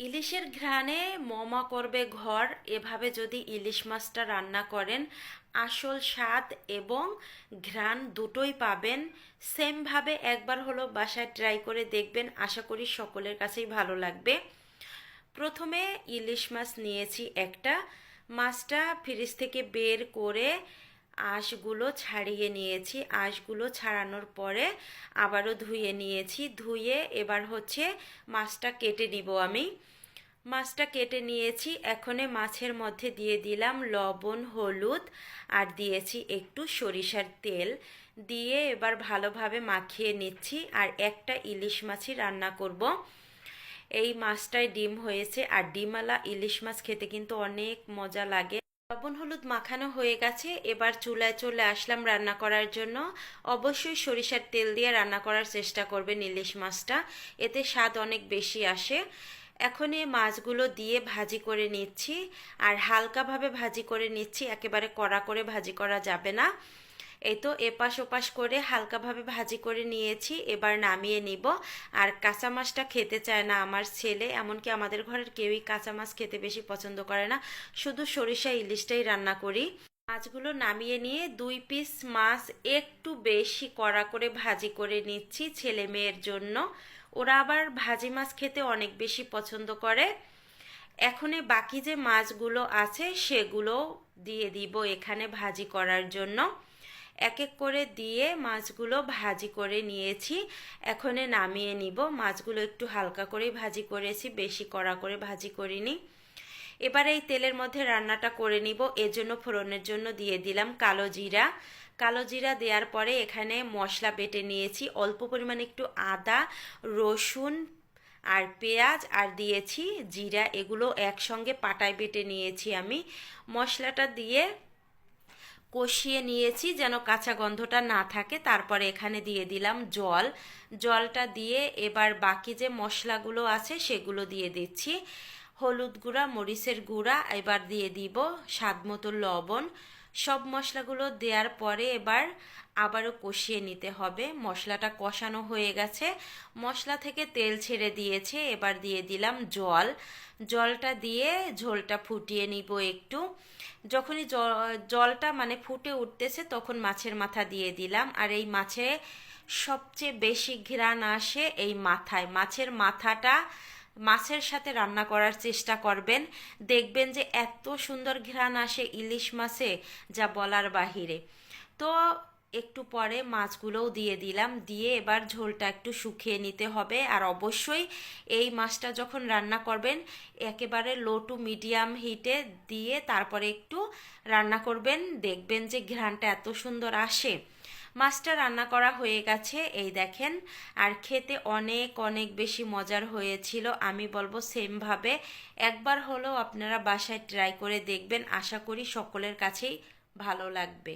ইলিশের ঘ্রাণে মমা করবে ঘর। এভাবে যদি ইলিশ মাছটা রান্না করেন আসল স্বাদ এবং ঘ্রাণ দুটোই পাবেন। সেমভাবে একবার হলো বাসায় ট্রাই করে দেখবেন, আশা করি সকলের কাছেই ভালো লাগবে। প্রথমে ইলিশ মাছ নিয়েছি একটা। মাছটা ফ্রিজ থেকে বের করে আঁশগুলো ছাড়িয়ে নিয়েছি। আঁশগুলো ছাড়ানোর পরে আবারও ধুয়ে নিয়েছি। ধুয়ে এবার হচ্ছে মাছটা কেটে নিব আমি। মাছটা কেটে নিয়েছি। এখনে মাছের মধ্যে দিয়ে দিলাম লবণ, হলুদ আর দিয়েছি একটু সরিষার তেল। দিয়ে এবার ভালোভাবে মাখিয়ে নিচ্ছি। আর একটা ইলিশ মাছই রান্না করব। এই মাছটায় ডিম হয়েছে, আর ডিমওয়ালা ইলিশ মাছ খেতে কিন্তু অনেক মজা লাগে। লবণ হলুদ মাখানো হয়ে গেছে, এবার চুলায় চলে আসলাম রান্না করার জন্য। অবশ্যই সরিষার তেল দিয়ে রান্না করার চেষ্টা করবেন ইলিশ মাছটা, এতে স্বাদ অনেক বেশি আসে। এখন এই মাছগুলো দিয়ে ভাজি করে নিচ্ছি, আর হালকাভাবে ভাজি করে নিচ্ছি, একেবারে কড়া করে ভাজি করা যাবে না। এই তো এপাশ ওপাশ করে হালকাভাবে ভাজি করে নিয়েছি, এবার নামিয়ে নিব। আর কাঁচা মাছটা খেতে চায় না আমার ছেলে, এমনকি আমাদের ঘরের কেউই কাঁচা মাছ খেতে বেশি পছন্দ করে না, শুধু সরিষা ইলিশটাই রান্না করি। মাছগুলো নামিয়ে নিয়ে 2 পিস মাছ একটু বেশি কড়া করে ভাজি করে নিচ্ছি ছেলে মেয়ের জন্য। ওরা আবার ভাজি মাছ খেতে অনেক বেশি পছন্দ করে। এখনে বাকি যে মাছগুলো আছে সেগুলো দিয়ে দিব এখানে ভাজি করার জন্য। এক এক করে দিয়ে মাছগুলো ভাজি করে নিয়েছি। এখনে নামিয়ে নিব। মাছগুলো একটু হালকা করে ভাজি করেছি, বেশি কড়া করে ভাজি করিনি। এবার এই তেলের মধ্যে রান্নাটা করে নিব। এজন্য ফোড়নের জন্য দিয়ে দিলাম কালো জিরা। কালো জিরা দেওয়ার পরে এখানে মশলা বেটে নিয়েছি, অল্প পরিমাণে একটু আদা, রসুন আর পেঁয়াজ আর দিয়েছি জিরা, এগুলো একসঙ্গে পাটায় বেটে নিয়েছি আমি। মশলাটা দিয়ে কষিয়ে নিয়েছি যেন কাঁচা গন্ধটা না থাকে। তারপরে এখানে দিয়ে দিলাম জল। জলটা দিয়ে এবার বাকি যে মশলাগুলো আছে সেগুলো দিয়ে দিচ্ছি। হলুদ গুঁড়া, মরিচের গুঁড়া, এবার দিয়ে দিব স্বাদ মতো লবণ। সব মশলাগুলো দেওয়ার পরে এবার আবারও কষিয়ে নিতে হবে। মশলাটা কষানো হয়ে গেছে, মশলা থেকে তেল ছেড়ে দিয়েছে। এবার দিয়ে দিলাম জল। জলটা দিয়ে ঝোলটা ফুটিয়ে নিব একটু। যখনই জলটা মানে ফুটে উঠতেছে তখন মাছের মাথা দিয়ে দিলাম। আর এই মাছে সবচেয়ে বেশি ঘ্রাণ আসে এই মাথায়। মাছের মাথাটা মাছের সাথে রান্না করার চেষ্টা করবেন, দেখবেন যে এত সুন্দর ঘ্রাণ আসে ইলিশ মাছে, যা বলার বাহিরে। তো একটু পরে মাছগুলোও দিয়ে দিলাম। দিয়ে এবার ঝোলটা একটু শুকিয়ে নিতে হবে। আর অবশ্যই এই মাছটা যখন রান্না করবেন একেবারে লো টু মিডিয়াম হিটে দিয়ে তারপরে একটু রান্না করবেন, দেখবেন যে ঘ্রাণটা এত সুন্দর আসে। মাছটা রান্না করা হয়ে গেছে, এই দেখেন। আর খেতে অনেক অনেক বেশি মজার হয়েছিল। আমি বলবো সেমভাবে একবার হলেও আপনারা বাসায় ট্রাই করে দেখবেন, আশা করি সকলের কাছেই ভালো লাগবে।